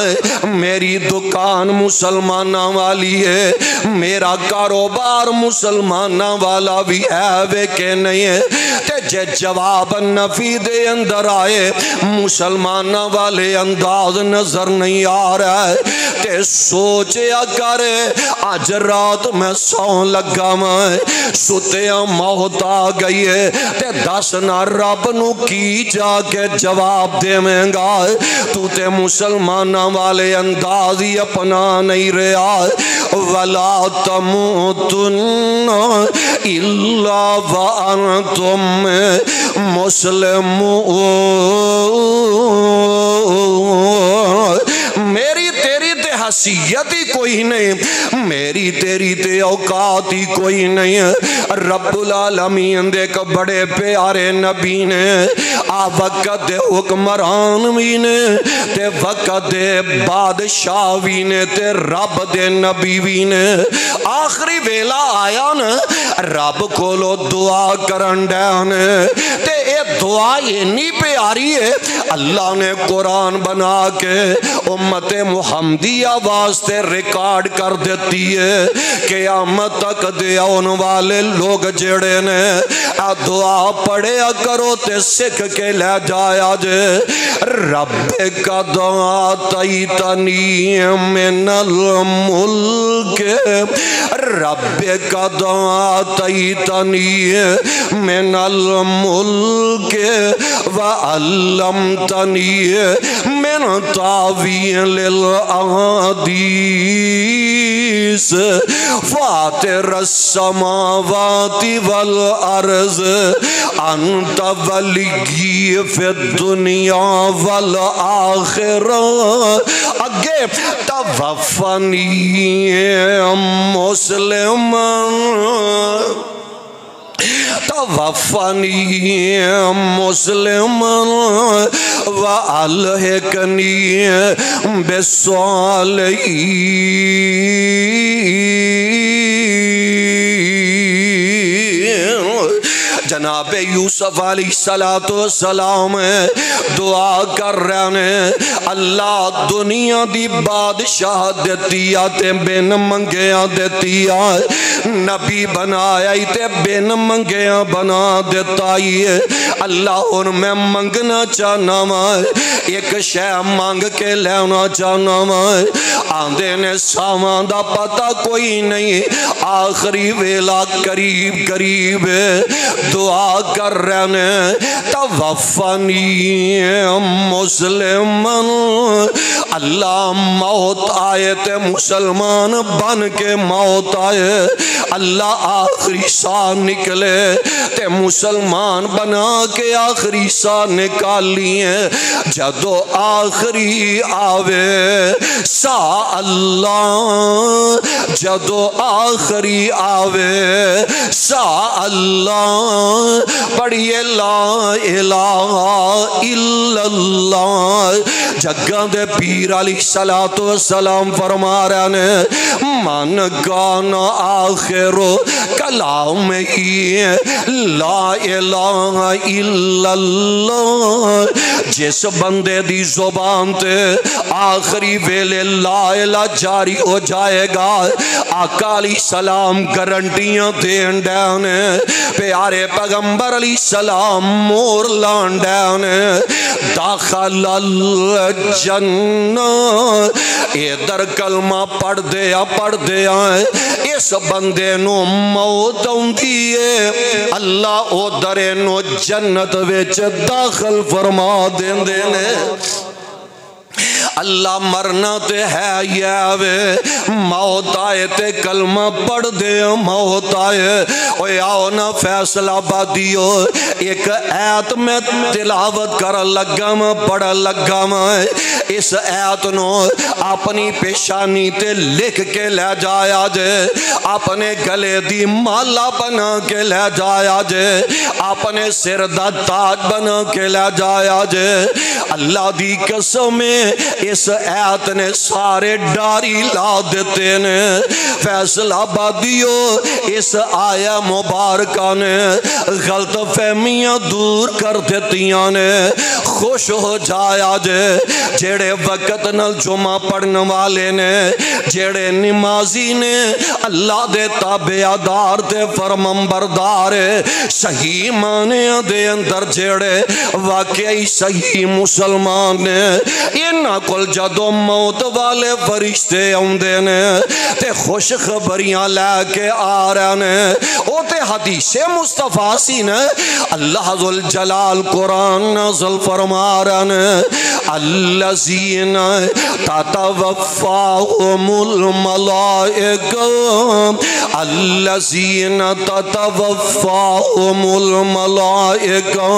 میری دکان مسلمان والی ہے میرا کاروبار مسلمان والا بھی ہے وے کہ نہیں ہے تے جے جواب نفی دے اندر آئے مسلمان والے انداز نظر نہیں آ رہا ہے تے سوچیا کرے آج رات میں سون لگا میں ستیا موت آ گئی ہے تے دس نہ رب نو کی جا کے جواب دے میں گا تو تے مسلمان والے انداز ہی اپنا نہیں رہا وَلَا تَمُوتُنَّ إِلَّا وَأَنْتُمْ مُسْلِمُونَ میری تیری تے حیثیت ہی کوئی نہیں میری تیری تے اوقات ہی کوئی نہیں رب العالمین دے ایک بڑے پیارے نبی نے وقت دے حکمران بھی نے تے وقت دے بادشاہ بھی نے تے رب دے نبی بھی نے آخری ویلا آیا نا رب کو لو دعا کرن ڈین تے اے دعا اتنی پیاری ہے اللہ نے قرآن بنا کے امت محمدیہ واسطے ریکارڈ کر دیتی ہے قیامت تک دے آن والے لوگ جڑے نے دعا پڑھیا کرو تے سکھ کے لے جایا جے رب کا دعا تیتنی من الملک رب کا دعا تیتنی من الملک وعلمتنی من تعویل الاحادیث فاطر السماوات والارض انت ولی فی الدنیا والآخرہ اگے توفنی مسلمان توفنی مسلمان وَأَلْحِقْنِي بِالصَّالِحِينَ جناب یوسف علیہ السلام دعا کر رہے ہیں اللہ دنیا دی بادشاہ دیتی آتے بین منگیاں دیتی آئے نبی بنایا تے بین منگیاں بنا دیتا ہے اللہ ان میں منگنا چاہنا مائے ایک شے مانگ کے لینا چاہنا مائے آندے نے سامان دا پتہ کوئی نہیں آخری ویلا قریب قریب دعا کر رہے ہیں توفنی مسلمان اللہ موت آئے تے مسلمان بن کے موت آئے اللہ آخری سا نکلے تے مسلمان بنا کے آخری سا نکالی ہیں جدو آخری آوے سا اللہ جدو آخری آوے سا اللہ پڑھئے لا الہ الا اللہ جگہ دے پیر علیہ السلام فرما رہے ہیں من گانا آخر کلام ہی لا الہ الا اللہ جس بندے دی زبان تے آخری ویلے لا الہ جاری ہو جائے گا آقا علیہ السلام گارنٹیاں دین ڈینے پیارے پیغمبر علیہ السلام مور لان ڈینے داخل الجنہ ادھر کلمہ پڑھ دیا اے اس بندے نو موت ہوندی ہے اللہ او درے نو جنت وچ داخل فرما دیندے نے اللہ مرنا تے ہے یا وے موت آئے تے کلمہ پڑھ دے موت آئے اوے آؤ نا فیصل آبادیو ایک آیت میں تلاوت کر لگم پڑھ لگم اس آیت نو اپنی پیشانی تے لکھ کے لے جایا جے اپنے گلے دی مالا بنا کے لے جایا جے اپنے سر دا تاج بنا کے لے جایا جے اللہ دی قسم اس آیت نے سارے ڈاری لا دیتے نے فیصل آبادیو اس آیا مبارکہ نے غلط فہمیاں دور کر دیتیاں نے خوش ہو جایا جے جیڑے وقت نل جمعہ پڑھنے والے نے جیڑے نمازی نے اللہ دے تابعدار دے فرمانبردار صحیح معنی دے اندر جیڑے واقعی صحیح مسلمان نے انہاں کل جدو موت والے فرشتے آندے نے تے خوش خبریاں لے کے آ رہے نے او تے حدیث مصطفیٰ سی نے اللہ ذل جلال قرآن نازل فرما رہے نے الذین تتوفاہم الملائکہ الذین تتوفاہم الملائکہ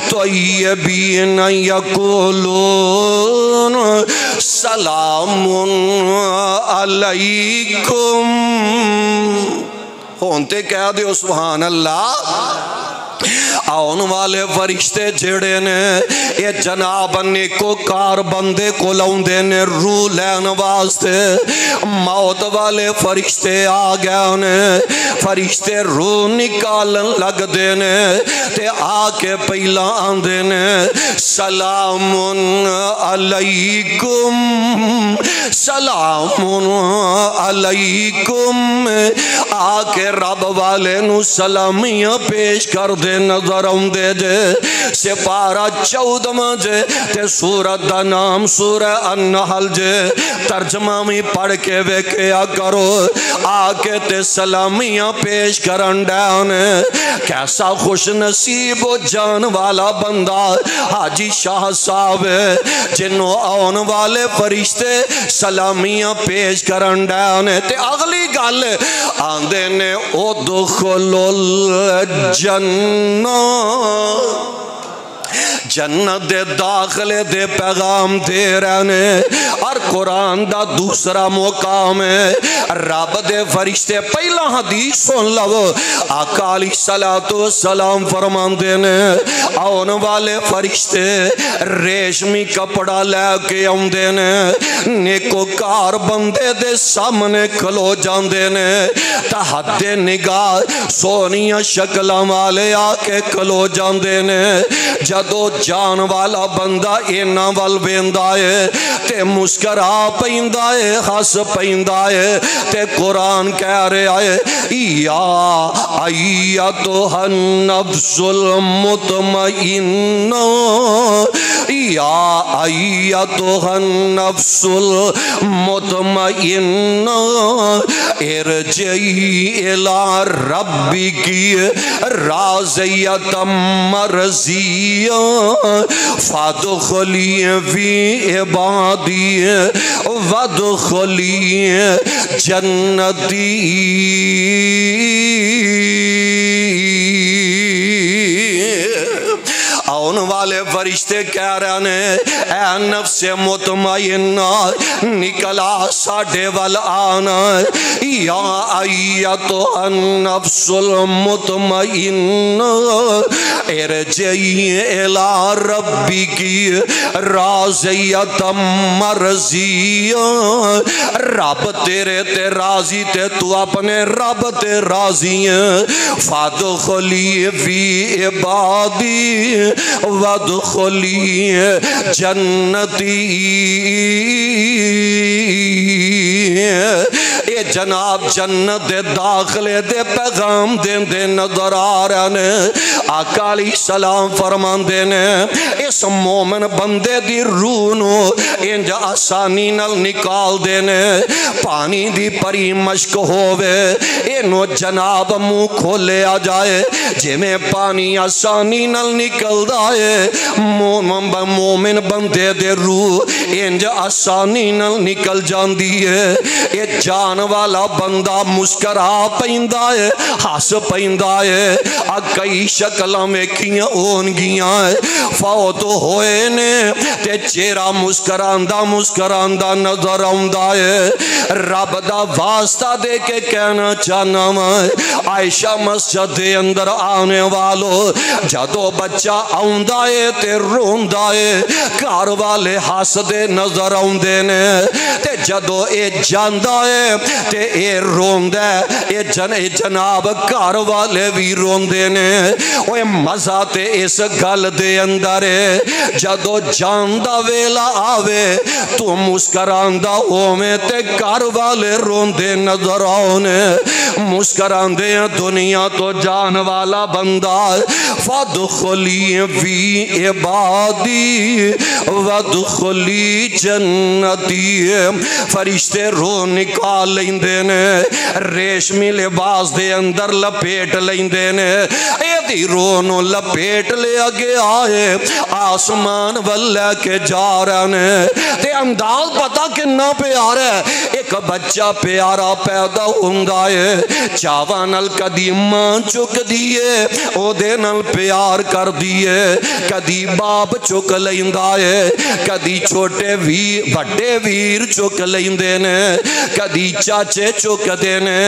طیبین یقولون سلام علیکم ہونتے کہہ دیو سبحان اللہ آن والے فرشتے جڑے نے یہ جناب نیکو کار بندے کو لاؤندے نے روح لین واسطے موت والے فرشتے آ گئے نے فرشتے روح نکالن لگ دے نے تے آ کے پہلا آندے نے سلام علیکم سلام علیکم آ کے رب والے نو سلامیاں پیش کر دے نظر آندے جے سپارہ 14 جے تے سورت دا نام سورہ النحل جے ترجمہ میں پڑھ کے ویکیا کرو آکے تے سلامیاں پیش کرن ڈانے کیسا خوش نصیب و جان والا بندہ حاجی شاہ صاحب جنہوں آن والے فرشتے سلامیاں پیش کرن ڈانے تے اگلی گل آندے نے ادخلوا الجنہ جنت دے داخلے دے پیغام دے رہنے اور قرآن دا دوسرا مقام ہے رب دے فرشتے پہلا حدیث سن لو آقا علیہ السلام فرمان دینے آن والے فرشتے ریشمی کپڑا لے کے آن دینے نیکو کار بندے دے سامنے کھلو جان دینے تحت نگاہ سونیاں شکلہ والے آکے کھلو جان دینے جدو جان والا بندہ اینا وال بیندائے تے مسکرا پیندائے خاص پیندائے تے قرآن کہہ رہے آئے یا ایتھا النفس المطمئنہ یا ایتھا النفس المطمئنہ ارجعی الی ربک راضیۃ مرضیہ فادخلی فی عبادی وادخلی جنتی آن والے فرشتے کہہ رہے ہیں اے نفس مطمئنہ نکلا ساڑھے والآنا یا ایتھا النفس المطمئنہ ارجعی الی ربک راضیۃ مرضیہ رب تیرے تے راضی تے تو اپنے رب تے راضی فادخلی فی عبادی وادخلی جنتی اے جناب جنت دے داخلے دے پیغام دے نظر آ رہے ہیں آقا علیہ السلام فرماندے نے اس مومن بندے دی روح نو انج آسانی نال نکال دینے پانی دی پری مشک ہووے اینو جناب منہ کھولے آ جائے جے میں پانی آسانی نال نکل دائے مومن بندے دے روح انج آسانی نال نکل جان دیئے یہ جان والا بندہ مسکرا پہندہ ہے ہاس پہندہ ہے کئی شکلہ میں کیاں ہون گیاں فوت ہوئے نے تے چہرہ مسکراندہ نظر آندہ ہے رب دا واسطہ دے کے کہنا چاہنا میں عائشہ مسجد دے اندر آنے والو جدو بچہ آندہ ہے تے روندہ ہے کار والے ہاس دے نظر آندے نے تے جدو اے جاندہ ہے تے اے روندہ ہے اے جناب کار والے بھی روندے نے اوے مزہ تے اس گل دے اندر ہے جدو جاندہ ویلا آوے تو مسکراندہ ہومیں تے کار والے روندے نظر آنے مسکراندے دنیا تو جان والا بندہ فادخلی فی عبادی وادخلی جنتی فرشتے رو نکال لیندے نے ریشمی لباس دے اندر لپیٹ لیندے نے اے دی رونو لپیٹ لے اگے آئے آسمان واللہ کے جا رہنے تے انداز پتا کننا پیار ہے ایک بچہ پیارا پیدا ہوندہ ہے چاوانل کدی ماں چک دیئے او دے نل پیار کر دیئے کدی باپ چک لیندہ ہے کدی چھوٹے بڑے ویر چک لیندے نے کدی چاچے چک دینے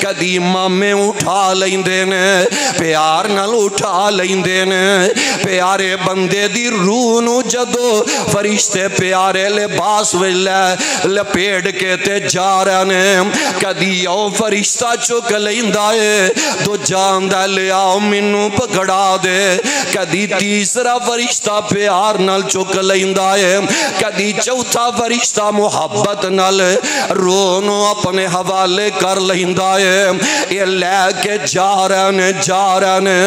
کدی مامے اٹھا لیندے نے پیار نل اٹھا لیندے نے پیارے بندے دی روح نو جدو فرشتے پیارے لباس لپیڑ کے تے جا رہنے کدی او فرشتہ چک لیندہ ہے تو جاندہ لے آؤ منو پکڑا دے کدی تیسرا فرشتہ پیار نل چک لیندہ ہے کدی چوتھا فرشتہ محبت نل رونو اپنے حوالے کر لیندہ ہے یہ لے کے جا رہنے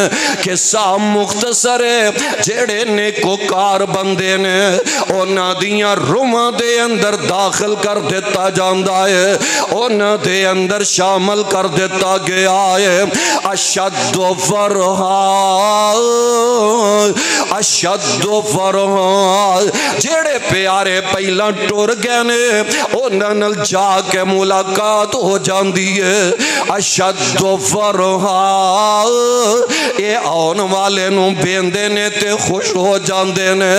کہ سا مختصر ہے جیڑے نیکو کار بندے نے اونا دیاں رومہ دے اندر داخل کر دیتا جاندہ ہے اونا دے اندر شامل کر دیتا گیا ہے اشد فرحان جیڑے پیارے پہلا ٹور گئے نے اونا نل جا کے ملاقات ہو جاندی ہے اشد فرحان اے آن والے نو بیندے نے تے خوش ہو جاندے نے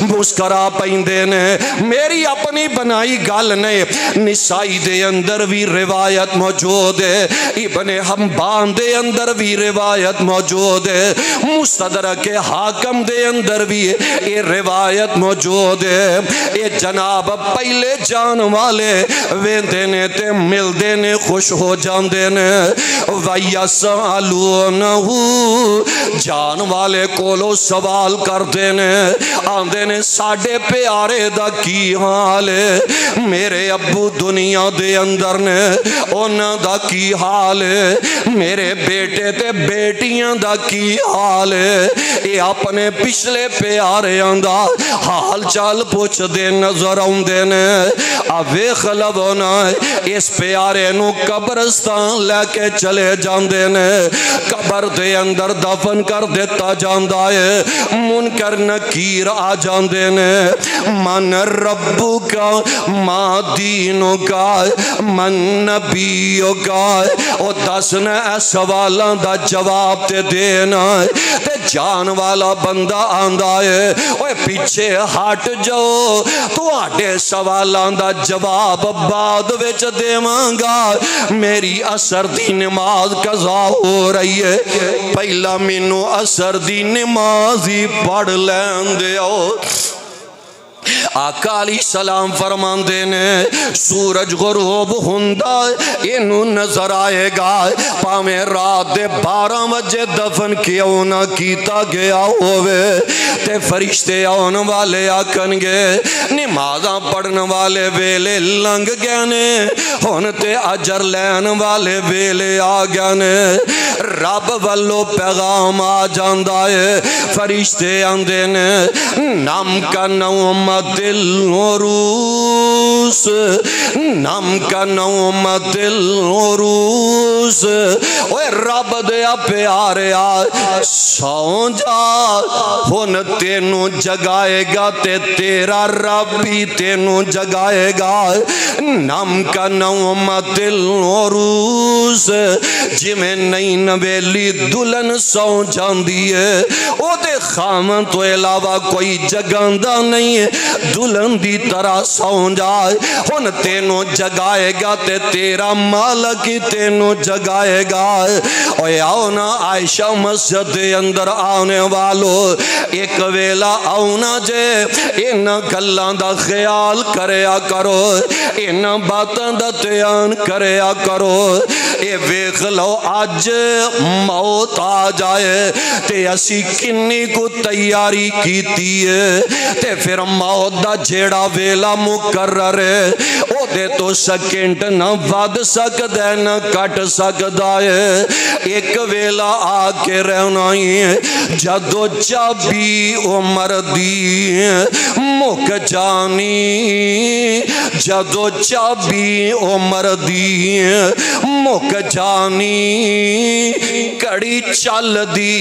مسکرا پہندے نے میری اپنی بنائی گل نے نسائی دے اندر بھی روایت موجود ہے ابن حبان دے اندر بھی روایت موجود ہے مستدرک حاکم دے اندر بھی یہ روایت موجود ہے یہ جناب پہلے جان والے ویندے نے تے ملدے نے خوش ہو جاندے نے وَيَسْأَلُونَهُ جان والے کولو سوال کر دینے آندے نے ساڑھے پیارے دا کی حال ہے میرے ابو دنیا دے اندر نے اونا دا کی حال ہے میرے بیٹے تے بیٹیاں دا کی حال ہے یہ اپنے پچھلے پیارے آندہ حال چال پوچھ دے نظر آندے نے آوے خلبونا اس پیارے نو قبرستان لے کے چلے جاندے نے قبر دے اندر دفن کر دیتا جاندہ ہے منکر نکیر آ جاندے نے من ربو کا ما دینو کا من نبیو کا او دس نے سوالاں دا جواب تے دینا تے جان والا بندہ آندہ ہے اوہ پیچھے ہٹ جاؤ تو آٹے سوالاں دا جواب بعد وچ دے مانگا میری اثر دی نماز قضا ہو رہی ہے پہلا مینو اثر دی نمازی پڑھ لین دے آؤ آقا علیہ السلام فرمان دینے سورج غروب ہندہ انہوں نظر آئے گا پاویں رات دے 12 بجے دفن کیوں نہ کیتا گیا ہوئے تے فرشتے آن والے آکن گے نمازاں پڑھن والے ویلے لنگ گئے نے ہن تے اجر لین والے ویلے آ گئے نے رب والو پیغام آ جاندا ہے فرشتے آندے نے نم کا نومت العروس نم کا نومت العروس اوے رب دیا پیارے آ سو جا ہن تینوں جگائے گا تے تیرا رب بھی تینوں جگائے گا نم کا نومت العروس جی میں نئی نویلی دلن سو جاندی ہے او دے خامن تو علاوہ کوئی جگاندہ نہیں ہے دلن دی طرح سو جائے ہن تینوں جگائے گا تے تیرا مالک تینوں جگائے گا اوے آؤ نا عائشہ مسجد اندر آنے والو ایک ویلا آؤ نا جے ان گلاں دا خیال کریا کرو ان باتاں دا تیان کریا کرو اے ویکھ لو اج موت آ جائے تے اسی کنی کو تیاری کیتی ہے تے پھر موت دا جیڑا ویلا مقرر ہے او دے تو سیکنڈ نہ ود سکدا نہ کٹ سکدا ہے ایک ویلا آ کے رہنا ہے جدو چابی عمر دی مک جانی جدو چابی عمر دی مک جانی کڑی چل دی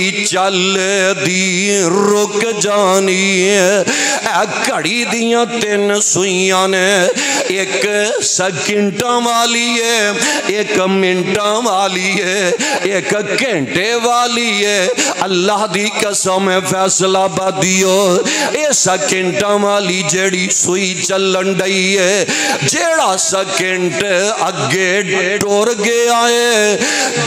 رک جانی اے کڑی دیاں تین سوئیاں نے ایک سیکنڈاں والی ہے ایک منٹاں والی ہے ایک گھنٹے والی ہے اللہ دی قسم فیصلہ بدیو اے سیکنڈاں والی جیڑی سوئی چلن ڈئی ہے جیڑا سیکنڈ اگے ٹور گیا ہے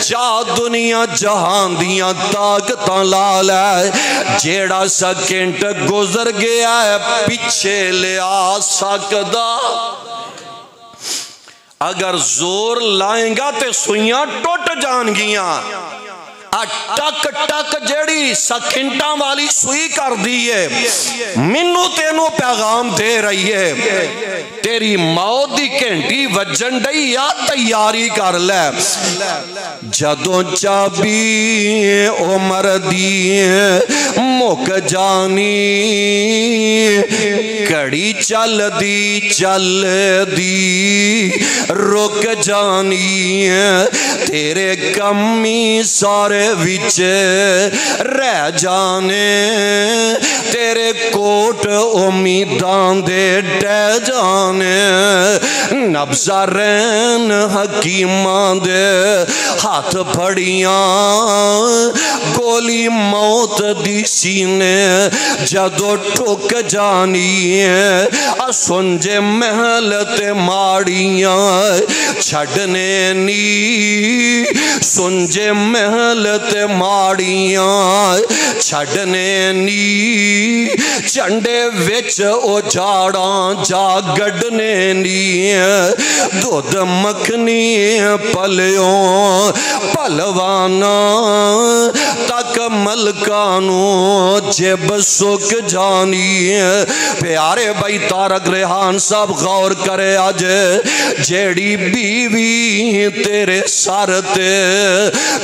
جا دنیا جہان دیاں طاقتاں لال ہے جیڑا سیکنڈ گزر گیا ہے پیچھے لے آ سکدا اگر زور لائیں گا تے سوئیاں ٹوٹ جان گیاں ٹک ٹک جیڑی سیکنڈاں والی سوئی کر دی ہے منو تینوں پیغام دے رہی ہے تیری موت دی گھنٹی وجن ڈئی یا تیاری کر لے جدوں چابی عمر دی مک جانی کڑی چل دی رک جانی تیرے کمی سارے وچ رہ جانے تیرے کوٹ امیدان دے ڈہ جانے نبضہ رین حکیمان دے ہاتھ پھڑیاں گولی موت دی سینے جدو ٹھک جانی سنجے محلت ماڑیاں چھڑنے نی سنجے محلت ماڑیاں چھڑنے نی چنڈے وچ او جاڑاں جا گڑنے نی دودھ مکھنی پلیوں پلوانا تک ملکانوں جب سک جانی پیارے بھائی تارک ریحان صاحب غور کرے آج جیڑی بیوی تیرے سارتے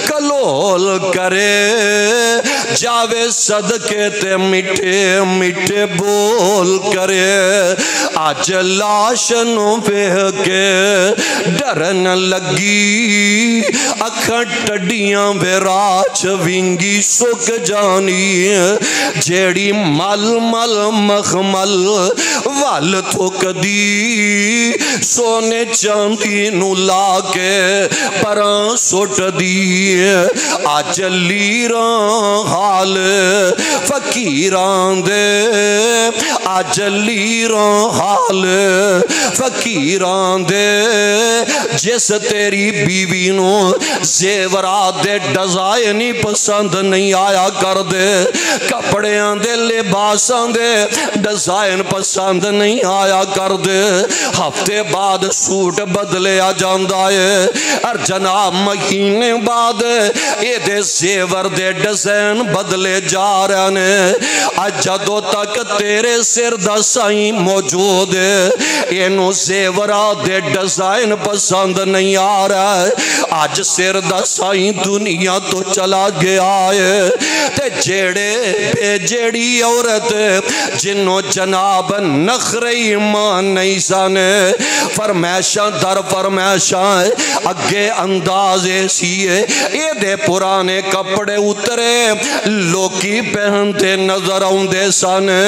کلول کرے جاوے صدقے تے مٹھے مٹھے بول کرے آج لاشنوں پہ کے ڈرن لگی اکھاں ٹڈیاں بیراچ ونگی سک جانی جیڑی مل مل مخمل وال تھوک دی سونے چاندی نو لا کے پران سوٹ دی آج لیران حال فقیران دے آج لیران حال فقیران دے جس تیری بیوی نو زیورات دے ڈیزائن پسند نہیں آیا کر دے کپڑیاں دے لباساں دے ڈیزائن پسند نہیں آیا کر دے ہفتے بعد سوٹ بدلے آ جاندہ ہے اور جناب مہینے بعد اے دے زیور دے ڈیزائن بدلے جا رہے ہیں جدوں تک تیرے سر دا سائیں موجود ہے اینو زیورات دے ڈیزائن پسند نہیں آ رہا ہے آج سر دا سائیں دنیا تو چلا گیا ہے تے جیڑی عورت جنوں جناب نخر ایمان نہیں سانے فرمیشاں در فرمیشاں اگے انداز ایسی ہے یہ دے پرانے کپڑے اترے لوکی پہنتے نظر آن دے سانے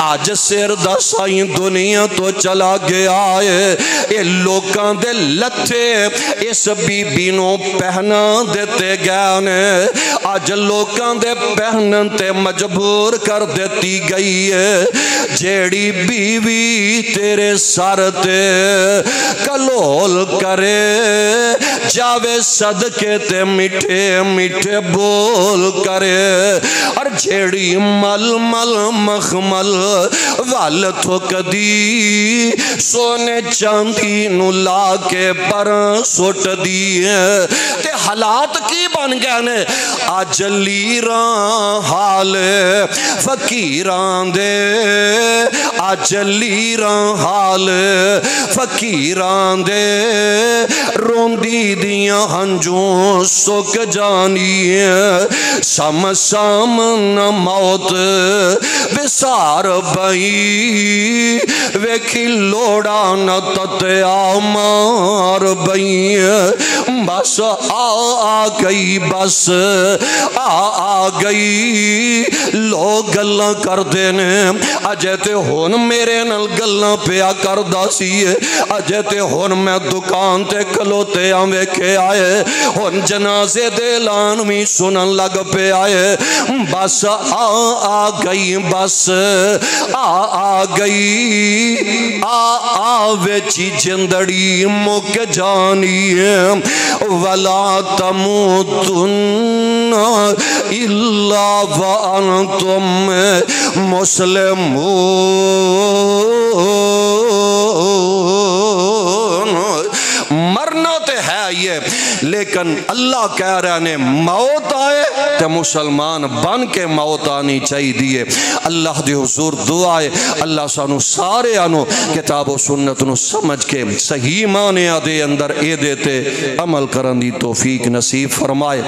آج سر دا سائیں دنیا تو چلا گیا ہے یہ لوکاں دے لتھے اس بی بینوں پہنا دیتے گانے آج لوکاں دے پہنن تے مجبور کر دیتی گئی ہے جیڑی بیوی تیرے سر تے کلول کرے جاوے صدقے تے میٹھے میٹھے بول کرے اور جیڑی مل مل مخمل وال تھوکدی سونے چاندی نو لا کے پر سوٹ دیئے تے حالات کی بن گئے نے آج لیران حال فقیران دے آج لیران حال فقیران دے روندی دیاں ہنجوں سک جانی سام سامن موت بسار بئی ویکھی لوڑا نہ تتیا مار بئی بس آ گئی بس آ گئی لوگ گلاں کر دینے اجے تے ہون میرے نل گلاں پیا کر دا سی اجے تے ہون میں دکان تے کلوتے آوے کے آئے ہون جنازے دے لانوی سنن لگ پہ آئے بس آ گئی بس آ گئی ویچی جندڑی مک جانی ولا تموتن الا وانتم مسلمون مرنا تے ہے یہ لیکن اللہ کہہ رہے ہیں موت آئے تے مسلمان بن کے موت آنی چاہی دیئے اللہ دے حضور دعائے اللہ سانو سارے آنو کتاب و سنت نو سمجھ کے صحیح معنی دے اندر اے دیتے عمل کرن دی توفیق نصیب فرمائے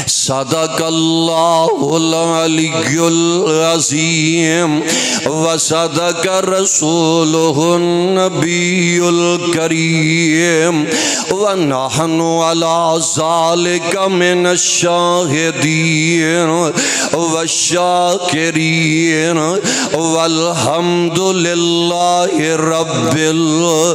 صدق اللہ العلی العظیم وصدق رسولہ النبی الکریم ونحن على ذلك من الشاهدين والشاكرين والحمد لله رب العالمين